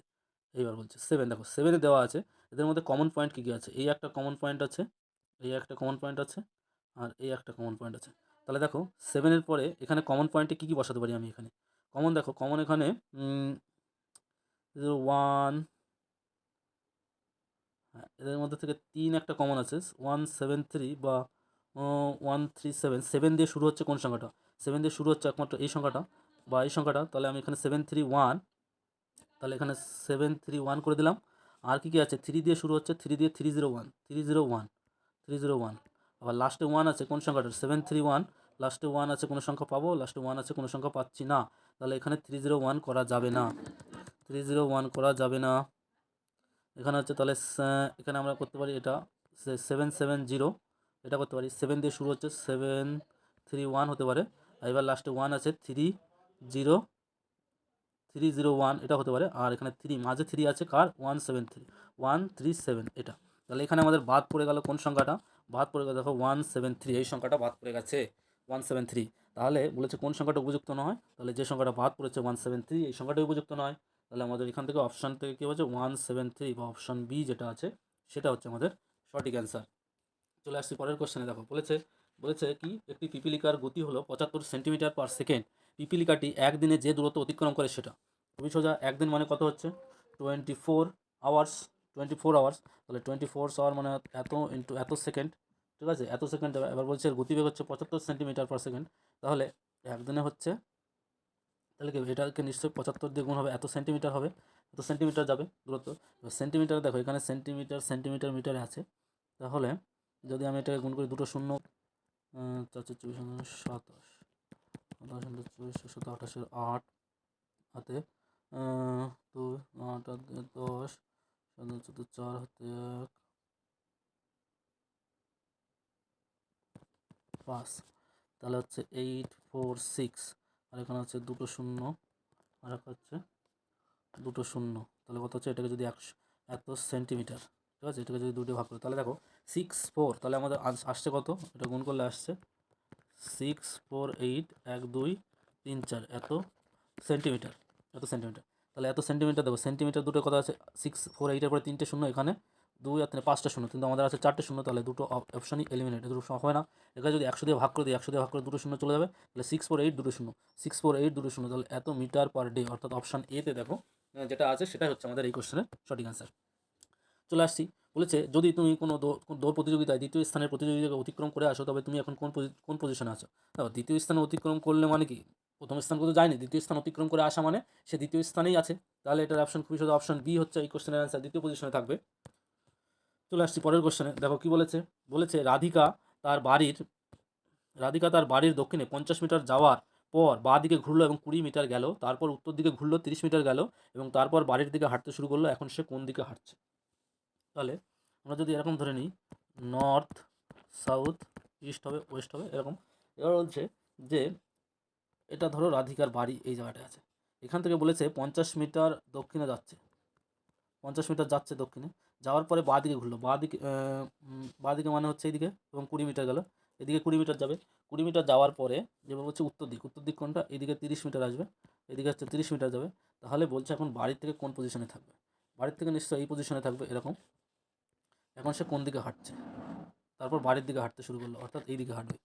Speaker 1: এইবার বলছে 7, দেখো 7-এ দেওয়া আছে, এদের মধ্যে কমন পয়েন্ট কী কী আছে? এই একটা কমন পয়েন্ট আছে, এই একটা কমন পয়েন্ট আছে, আর এই একটা কমন পয়েন্ট আছে। তাহলে দেখো 7-এর পরে এখানে কমন পয়েন্টে কী কী বসাতে পারি আমি এখানে? কমন দেখো, কমন এখানে 1, হ্যাঁ, এদের মধ্যে থেকে 3 একটা কমন আছে, 173 বা 137। 7 দিয়ে শুরু হচ্ছে কোন সংখ্যাটা? 7 দিয়ে শুরু হচ্ছে একমাত্র এই সংখ্যাটা বা এই সংখ্যাটা। তাহলে আমি এখানে 731, তাহলে এখানে 731 করে দিলাম। আর কী কী আছে? 3 দিয়ে শুরু হচ্ছে, 3 দিয়ে 301, 301, 301। আবার লাস্টে 1 আছে কোন সংখ্যাটার? 731, লাস্টে 1 আছে, কোনো সংখ্যা পাবো? লাস্টে 1 আছে, কোনো সংখ্যা পাচ্ছি না। তাহলে এখানে 301 করা যাবে না, 301 করা যাবে না। এখানে হচ্ছে তাহলে এখানে আমরা করতে পারি এটা 770, এটা করতে পারি। 7 দিয়ে শুরু হচ্ছে, 731 হতে পারে। এবার লাস্টে 1 আছে, 301, এটা হতে পারে। আর এখানে 3, মাঝে 3 আছে কার? 173, 137 এটা। তাহলে এখানে আমাদের বাদ পড়ে গেল কোন সংখ্যাটা? বাদ পড়ে গেল দেখো 173, এই সংখ্যাটা বাদ পড়ে গেছে 173। তাহলে বলেছে কোন সংখ্যাটা উপযুক্ত নয়? তাহলে যে সংখ্যাটা বাদ পড়েছে 173, এই সংখ্যাটা উপযুক্ত নয়। তাহলে আমাদের এখান থেকে অপশান থেকে কী হচ্ছে? 173 বা অপশান বি যেটা আছে সেটা হচ্ছে আমাদের সঠিক অ্যান্সার। চলে আসছি পরের কোশ্চেনে। দেখো বলেছে, বলেছে কি একটি পিপিলিকার গতি হলো 75 সেন্টিমিটার পার সেকেন্ড। পিপিলিকাটি একদিনে যে দূরত্ব অতিক্রম করে সেটা? খুবই সোজা। একদিন মানে কত হচ্ছে? 24 আওয়ার্স, 24 আওয়ার্স। তাহলে 24 আওয়ার মানে এত ইন্টু এত সেকেন্ড, ঠিক আছে, এত সেকেন্ড। এবার বলছে এর গতিবেগ হচ্ছে 75 সেন্টিমিটার পার সেকেন্ড। তাহলে একদিনে হচ্ছে, তাহলে কি এটাকে নিশ্চয়ই 75 দিয়ে গুণ হবে, এত সেন্টিমিটার হবে, এত সেন্টিমিটার যাবে দূরত্ব। এবার সেন্টিমিটার দেখো, এখানে সেন্টিমিটার সেন্টিমিটার মিটারে আছে। তাহলে যদি আমি এটাকে গুণ করি, দুটো শূন্য, 4, 4, 24, 27, 24, 27, 28 হাতে 2, 8, 10, 14, 4 হাতে 1, 5। তাহলে হচ্ছে 846, আর এখানে হচ্ছে দুটো শূন্য, আর একটা হচ্ছে দুটো শূন্য। তাহলে কত হচ্ছে? এটাকে যদি এত সেন্টিমিটার, ঠিক আছে, এটাকে যদি দুটো ভাগ করি তাহলে দেখো 64। তাহলে আমাদের আসছে কত? এটা গুণ করলে আসছে 648, 1, 2, 3, 4 এত সেন্টিমিটার, এত সেন্টিমিটার। তাহলে এত সেন্টিমিটার দেখো, সেন্টিমিটার দুটো কথা আছে, 648-এর পরে 3টে শূন্য, এখানে 2 আর 3 5টা শূন্য, কিন্তু আমাদের আছে 4টে শূন্য। তাহলে দুটো অপশানই এলিমিনেট, দুটো হয় না। এখানে যদি 100 দিয়ে ভাগ করে দিই, 100 দিয়ে ভাগ করে দুটো শূন্য চলে যাবে। তাহলে 648 দুটো শূন্য, 648 দুটো শূন্য। তাহলে এত মিটার পার ডে, অর্থাৎ অপশান এতে দেখো যেটা আছে সেটাই হচ্ছে আমাদের এই কোশ্চেনের সঠিক অ্যান্সার। চলে আসছি। বলেছে যদি তুমি কোনো দৌড় প্রতিযোগিতায় দ্বিতীয় স্থানের প্রতিযোগিতাকে অতিক্রম করে আসো তবে তুমি এখন কোন পজিশনে আছো? দেখো দ্বিতীয় স্থানে অতিক্রম করলে মানে কি? প্রথম স্থান তো যায়নি, দ্বিতীয় স্থান অতিক্রম করে আসা মানে সে দ্বিতীয় স্থানেই আছে। তাহলে এটার অপশন খুবই সোজা, অপশন বি হচ্ছে এই কোশ্চেনের অ্যান্সার, দ্বিতীয় পজিশনে থাকবে। চলে আসছি পরের কোশ্চেনে। দেখো কি বলেছে। বলেছে তার বাড়ির দক্ষিণে 50 মিটার যাওয়ার পর বাঁ দিকে ঘুরলো এবং 20 মিটার গেল, তারপর উত্তর দিকে ঘুরলো 30 মিটার গেল এবং তারপর বাড়ির দিকে হাঁটতে শুরু করলো, এখন সে কোন দিকে হাঁটছে? তাহলে আমরা যদি এরকম ধরে নিই, নর্থ, সাউথ, ইস্ট হবে, ওয়েস্ট হবে এরকম। এবার বলছে যে এটা ধরো রাধিকার বাড়ি এই জায়গাটায় আছে, এখান থেকে বলেছে 50 মিটার দক্ষিণে যাচ্ছে, 50 মিটার যাচ্ছে দক্ষিণে, যাওয়ার পরে বাঁ দিকে ঘুরলো, বাঁ দিকে মানে হচ্ছে এইদিকে, এবং 20 মিটার গেল, এদিকে 20 মিটার যাবে, 20 মিটার যাওয়ার পরে যেভাবে হচ্ছে উত্তর দিক, উত্তর দিক কোনটা? এদিকে 30 মিটার আসবে, এদিকে হচ্ছে 30 মিটার যাবে। তাহলে বলছে এখন বাড়ির থেকে কোন পজিশনে থাকবে? বাড়ির থেকে নিশ্চয়ই এই পজিশনে থাকবে এরকম। এখন সে কোন দিকে হাঁটছে? তারপর বাড়ির দিকে হাঁটতে শুরু করলো, অর্থাৎ এই দিকে হাঁটবে,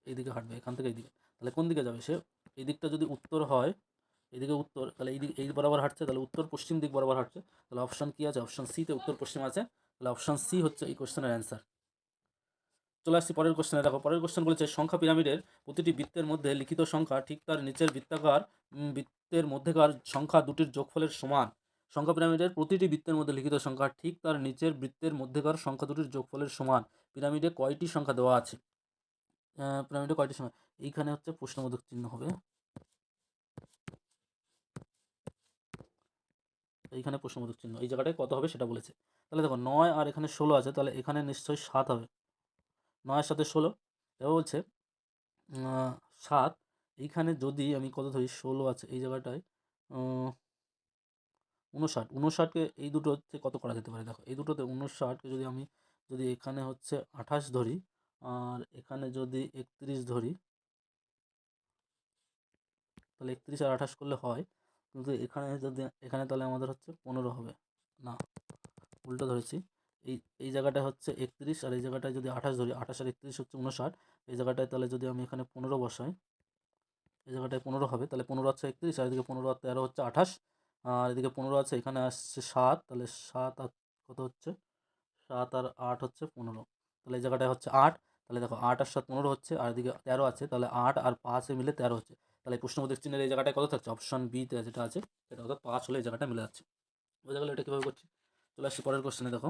Speaker 1: এই দিকে হাঁটবে, এখান থেকে এইদিকে। তাহলে কোন দিকে যাবে সে? এই দিকটা যদি উত্তর হয়, এদিকে উত্তর, তাহলে এই দিক এই বরাবর হাঁটছে, তাহলে উত্তর পশ্চিম দিক বরাবর হাঁটছে। তাহলে অপশান কী আছে? অপশান সিতে উত্তর পশ্চিম আছে। তাহলে অপশান সি হচ্ছে এই কোশ্চেনের অ্যান্সার। চলে আসছি পরের কোশ্চেনে। দেখো পরের কোশ্চেন বলেছে সংখ্যা পিরামিডের প্রতিটি বৃত্তের মধ্যে লিখিত সংখ্যা ঠিক তার নিচের বৃত্তাকার বৃত্তের মধ্যেকার সংখ্যা দুটির যোগফলের সমান। সংখ্যা পিরামিডের প্রতিটি বৃত্তের মধ্যে লিখিত সংখ্যা ঠিক তার নিচের বৃত্তের মধ্যেকার সংখ্যা দুটির যোগফলের সমান। পিরামিডে কয়টি সংখ্যা দেওয়া আছে? পিরামিডে কয়টি সংখ্যা? এইখানে হচ্ছে প্রশ্নবোধক চিহ্ন হবে, এইখানে প্রশ্নবোধক চিহ্ন, এই জায়গাটায় কত হবে সেটা বলেছে। তাহলে দেখো 9 আর এখানে 16 আছে, তাহলে এখানে নিশ্চয়ই 7 হবে, 9-এর সাথে 16। এবার বলছে 7, এইখানে যদি আমি কত ধরি, 16 আছে এই জায়গাটায়, 59, 59কে এই দুটো হচ্ছে কত করা যেতে পারে? দেখো এই দুটোতে 59কে যদি আমি, যদি এখানে হচ্ছে 28 ধরি আর এখানে যদি 31 ধরি, তাহলে 31 আর 28 করলে হয়, কিন্তু এখানে যদি, এখানে তাহলে আমাদের হচ্ছে 15 হবে না, উল্টো ধরেছি। এই এই জায়গাটায় হচ্ছে 31 আর এই জায়গাটায় যদি 28 ধরি, 28 আর 31 হচ্ছে 59, এই জায়গাটায় তাহলে যদি আমি এখানে 15 বসাই, এই জায়গাটায় 15 হবে, তাহলে 15 আছে 31, আর এদিকে 15 আর 13 হচ্ছে 28, আর এদিকে 15 আছে, এখানে আসছে 7, তাহলে 7 আর কত হচ্ছে, 7 আর 8 হচ্ছে 15, তাহলে এই জায়গাটায় হচ্ছে 8। তাহলে দেখো 8 আর 7 15 হচ্ছে, আর এদিকে 13 আছে, তাহলে 8 আর 5 মিলে 13 হচ্ছে। তাহলে প্রশ্নবোধক চিহ্নের এই জায়গাটায় কত থাকছে? অপশন বিতে যেটা আছে সেটা অর্থাৎ 5 হলে এই জায়গাটা মিলে যাচ্ছে। বোঝা গেল এটা কীভাবে করছি? চলে আসছি পরের কোশ্চেনে। দেখো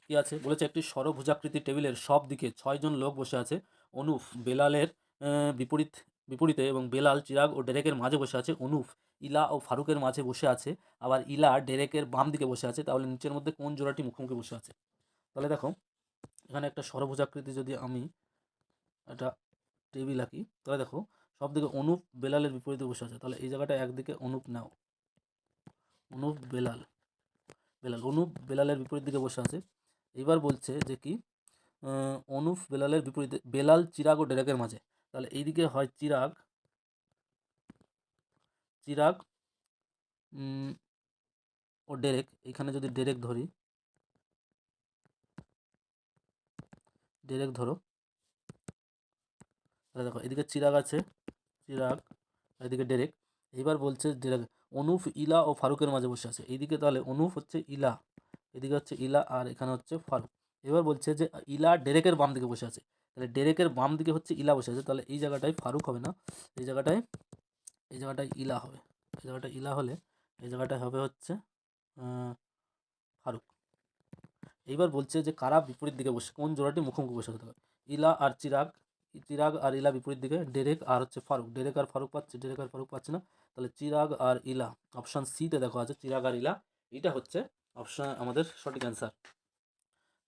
Speaker 1: কি আছে, বলেছে একটি ষড়ভুজাকৃতি টেবিলের সব দিকে 6 জন লোক বসে আছে। অনুফ বেলালের বিপরীতে এবং বেলাল চিরাগ ও ডেরেকের মাঝে বসে আছে। অনুফ ইলা ও ফারুকের মাঝে বসে আছে, আবার ইলা ডেরেকের বাম দিকে বসে আছে। তাহলে নিচের মধ্যে কোন জোড়াটি মুখোমুখি বসে আছে? তাহলে দেখো এখানে একটা ষড়ভুজাকৃতি যদি আমি একটা টেবিল আঁকি, তাহলে দেখো সব দিকে অনুপ বেলালের বিপরীতে বসে আছে, তাহলে এই জায়গাটা একদিকে অনুপ নাও, অনুপ বেলাল, অনুপ বেলালের বিপরীত দিকে বসে আছে। এবার বলছে যে কি, অনুপ বেলালের বিপরীতে বেলাল চিরাগ ও ডেরেকের মাঝে, তাহলে এইদিকে হয় চিরাগ, চিরাগ ও ডেরেক, এখানে যদি ডেরেক ধরি, ডেরেক ধরো, তাহলে দেখো এদিকে চিরাগ আছে, চিরাগ, এদিকে ডেরেক। এবার বলছে ডেরেক, অনুপ ইলা ও ফারুকের মাঝে বসে আছে, এইদিকে তাহলে অনুপ হচ্ছে ইলা, এদিকে হচ্ছে ইলা, আর এখানে হচ্ছে ফারুক। এবার বলছে যে ইলা ডেরেকের বাম দিকে বসে আছে, তাহলে ডেরেকের বাম দিকে হচ্ছে ইলা বসে আছে, তাহলে এই জায়গাটায় ফারুক হবে না, এই জায়গাটায়, এই জায়গাটায় ইলা হবে, এই জায়গাটায় ইলা হলে এই জায়গাটায় হবে হচ্ছে ফারুক। এইবার বলছে যে কারা বিপরীত দিকে বসে, কোন জোড়াটি মুখোমুখি বসে থাকতে পারে? ইলা আর চিরাগ, চিরাগ আর ইলা বিপরীত দিকে, ডেরেক আর হচ্ছে ফারুক, ডেরেক আর ফারুক পাচ্ছে, ডেরেক আর ফারুক পাচ্ছে না, তাহলে চিরাগ আর ইলা, অপশান সিতে দেখো আছে চিরাগ আর ইলা, এটা হচ্ছে অপশান আমাদের সঠিক অ্যান্সার।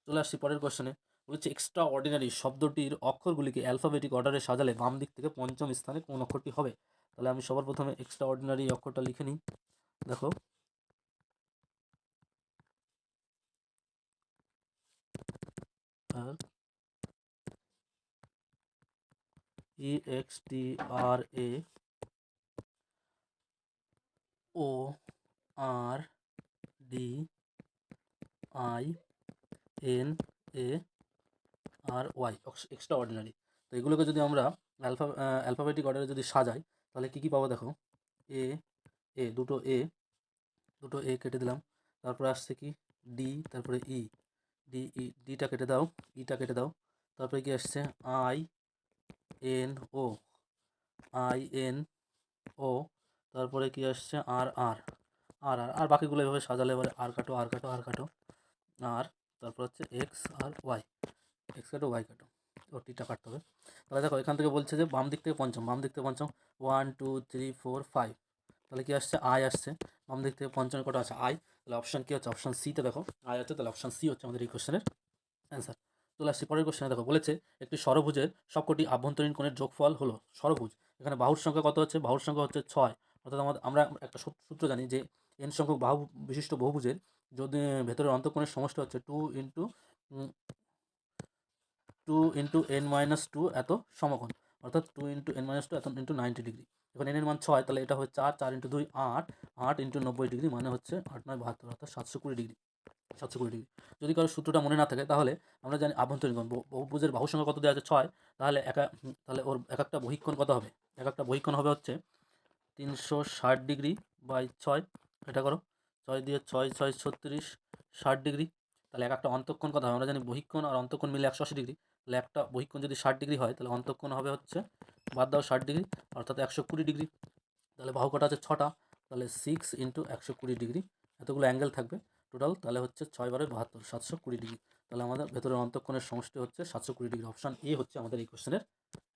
Speaker 1: চলে আসছি পরের কোশ্চেনে। বলছে এক্সট্রা অর্ডিনারি শব্দটির অক্ষরগুলিকে অ্যালফাবেটিক অর্ডারে সাজালে বাম দিক থেকে পঞ্চম স্থানে কোন অক্ষরটি হবে? তাহলে আমি সবার প্রথমে এক্সট্রা অর্ডিনারি অক্ষরটা লিখে নিই। দেখো আর EXTRAORDINARY, এক্সট্রা অর্ডিনারি। তো এগুলোকে যদি আমরা অ্যালফাবেটিক অর্ডারে যদি সাজাই, তাহলে কী কী পাবো? দেখো এ, এ দুটো এ, দুটো এ কেটে দিলাম, তারপরে আসছে কি ডি, তারপরে ই, ডিটা কেটে দাও, ইটা কেটে দাও, তারপরে কি আসছে INO, INO, তারপরে কি আসছে আর বাকিগুলো এভাবে সাজালে এবারে আর কাটো, আর তারপর হচ্ছে এক্স আর ওয়াই, এক্স কাটো ওয়াই কাটো, টিটা কাটতে হবে। তাহলে দেখো এখান থেকে বলছে যে বাম দিক থেকে পঞ্চম, 1 2 3 4 5, তাহলে কি আসছে আই আসছে। বাম দিক থেকে পঞ্চম কটা আছে আই, তাহলে অপশান কী হচ্ছে, অপশান সিতে দেখো আই আছে, তাহলে অপশান সি হচ্ছে আমাদের এই কোশ্চেনের অ্যান্সার। চলে আসছি পরের কোশ্চেনে। দেখো বলেছে একটি ষড়ভুজের সবকটি আভ্যন্তরীণ কোণের যোগফল হলো ষড়ভুজ। এখানে বাহুর সংখ্যা কত হচ্ছে, বাহুর সংখ্যা হচ্ছে 6। অর্থাৎ আমরা একটা সূত্র জানি যে এন সংখ্যক বাহু বিশিষ্ট বহুভুজের যদি ভেতরের অন্তঃকোণের সমষ্টি হচ্ছে 2 × n-2 এত সমকোণ, অর্থাৎ 2 × n-2 এত ইন্টু 90 ডিগ্রি। এখন এন এর মান 6, তাহলে এটা হচ্ছে 4 × 2 8, 8 × 90 ডিগ্রি মানে হচ্ছে 8 9 72, অর্থাৎ 720 ডিগ্রি। 720 ডিগ্রি। যদি কারো সূত্রটা মনে না থাকে তাহলে আমরা জানি আভ্যন্তরীণ কোণ, বহুভুজের বাহুর সংখ্যা কত দেওয়া আছে 6, তাহলে তাহলে ওর এক একটা বহিঃকোণ কত হবে, এক একটা বহিঃকোণ হবে হচ্ছে 360 ডিগ্রি বাই 6, এটা করো 6 দিয়ে 6 6 36, 60 ডিগ্রি। তাহলে এক একটা অন্তঃকোণ কত হবে, আমরা জানি বহিঃকোণ আর অন্তঃকোণ মিলে 180 ডিগ্রি, তাহলে একটা বহিঃকোণ যদি 60 ডিগ্রি হয় তাহলে অন্তঃকোণ হবে হচ্ছে বাদ দাও 60 ডিগ্রি, অর্থাৎ 120 ডিগ্রি। তাহলে বাহু কটা আছে 6টা, তাহলে 6 × 120 ডিগ্রি, এতগুলো অ্যাঙ্গেল থাকবে টোটাল, তাহলে হচ্ছে 6 × 72, 720 ডিগ্রি। তাহলে আমাদের ভেতরের অন্তঃকোণের সমষ্টি হচ্ছে 720 ডিগ্রি। অপশান এ হচ্ছে আমাদের এই কোশ্চেনের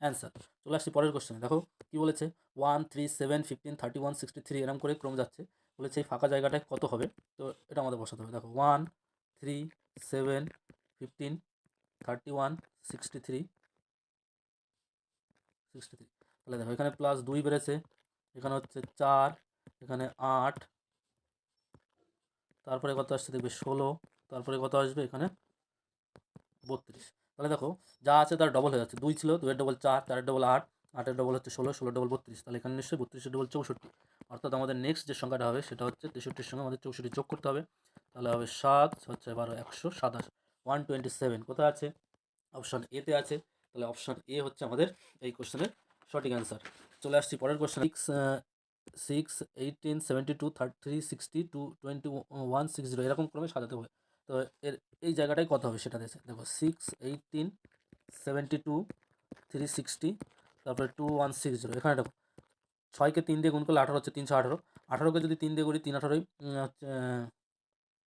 Speaker 1: অ্যান্সার। চলে আসছি পরের কোশ্চেনে। দেখো কী বলেছে, 1 3 7 15 31 63 এরকম করে ক্রম যাচ্ছে। বলেছে এই ফাঁকা জায়গাটায় কত হবে, তো এটা আমাদের বসাতে হবে। দেখো 1 3 7 15 31 63 63, তাহলে দেখো এখানে +2 বেড়েছে, এখানে হচ্ছে 4, এখানে 8, তারপরে কত আসছে দেখবে 16, তারপরে কত আসবে এখানে 32। তাহলে দেখো যা আছে তার ডবল হয়ে যাচ্ছে, 2 ছিল, 2 এর ডবল 4, 4 এর ডবল 8, 8 এর ডবল হচ্ছে 16, 16 এর ডবল 32, তাহলে এখানে নিশ্চয়ই 32 এর ডবল 64। অর্থাৎ আমাদের নেক্সট যে সংখ্যাটা হবে সেটা হচ্ছে 63-এর সঙ্গে আমাদের 64 যোগ করতে হবে, তাহলে হবে 7 হচ্ছে 12 127, 127 কোথায় আছে, অপশান এতে আছে। তাহলে অপশান এ হচ্ছে আমাদের এই কোশ্চেনের সঠিক অ্যান্সার। চলে আসছি পরের কোশ্চেন। 6 18 72 33 60 21 60 এরকম ক্রমে সাজাতে হবে। তো এর এই জায়গাটায় কত হবে সেটা দেখো 6 18 72 360, তারপরে 2160, এখানে দেখো 6কে 3 দিয়ে গুণ করলে 18 হচ্ছে 318, 18কে যদি 3 দিয়ে করি 3 18 হচ্ছে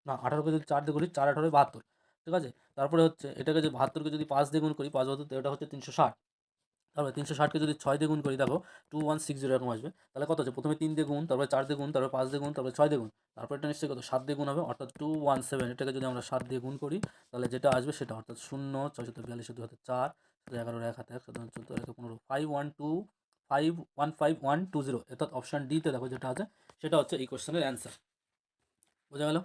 Speaker 1: না, 18কে যদি 4 দিয়ে করি 4 18 72, ঠিক আছে। তারপরে হচ্ছে এটাকে যে 72কে যদি 5 দিয়ে গুণ করি 5 72, এটা হচ্ছে 360। তারপরে 360কে যদি 6 দিয়ে গুণ করি দেখো 2160 এরকম আসবে। তাহলে কত হচ্ছে, প্রথমে 3 দিয়ে গুণ, তারপরে 4 দিয়ে গুণ, তারপরে 5 দিয়ে গুণ, তারপরে 6 দিয়ে গুণ, তারপর এটা নিশ্চয়ই কত 7 দিয়ে গুণ হবে, অর্থাৎ 217। এটাকে যদি আমরা 7 দিয়ে গুণ করি তাহলে যেটা আসবে সেটা অর্থাৎ 0 6 42 2 হাতে 4 11 1 হাতে 1 7 14 1 15 512120, অর্থাৎ অপশান ডিতে দেখো যেটা আছে সেটা হচ্ছে এই কোশ্চেনের অ্যান্সার। বোঝা গেল,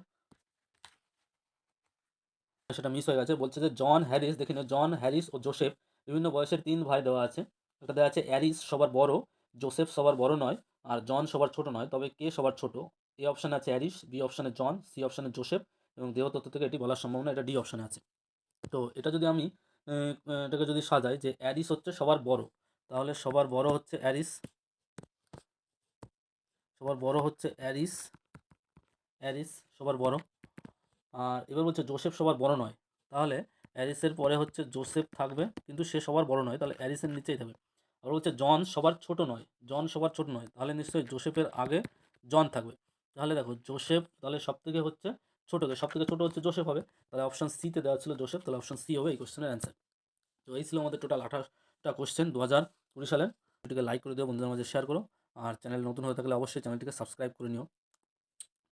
Speaker 1: সেটা মিস হয়ে গেছে। বলছে যে জন হ্যারিস, দেখে নিও, জন হ্যারিস ও জোসেফ বিভিন্ন বয়সের 3 ভাই দেওয়া আছে। একটা দেওয়া আছে অ্যারিস সবার বড়, জোসেফ সবার বড় নয়, আর জন সবার ছোট নয়, তবে কে সবার ছোট। এ অপশানে আছে অ্যারিস, বি অপশানে জন, সি অপশানে জোসেফ, এবং দেহতত্ত্ব থেকে এটি বলার সম্ভাবনা এটা ডি অপশানে আছে। তো এটা যদি আমি এটাকে যদি সাজাই যে অ্যারিস হচ্ছে সবার বড়, তাহলে সবার বড় হচ্ছে অ্যারিস, সবার বড় হচ্ছে অ্যারিস, অ্যারিস সবার বড়। আর এবার বলছে জোসেফ সবার বড় নয়, তাহলে অ্যারিসের পরে হচ্ছে জোসেফ থাকবে, কিন্তু সে সবার বড় নয়, তাহলে অ্যারিসের নিচেই থাকবে। আর বলছে জন সবার ছোট নয়, জন সবার ছোট নয়, তাহলে নিশ্চয়ই জোসেফের আগে জন থাকবে। তাহলে দেখো জোসেফ তাহলে সবথেকে হচ্ছে ছোটোকে, সবথেকে ছোটো হচ্ছে জোসেফ হবে, তাহলে অপশান সিতে দেওয়া ছিল জোসেফ, তাহলে অপশান সি হবে এই কোশ্চেনের অ্যান্সার। তো এই ছিল আমাদের টোটাল 28টা কোশ্চেন 2020 সালের। এটিকে লাইক করে দিও, বন্ধুদের মাঝে শেয়ার করো, আর চ্যানেল নতুন হয়ে থাকলে অবশ্যই চ্যানেলটিকে সাবস্ক্রাইব করে নিও।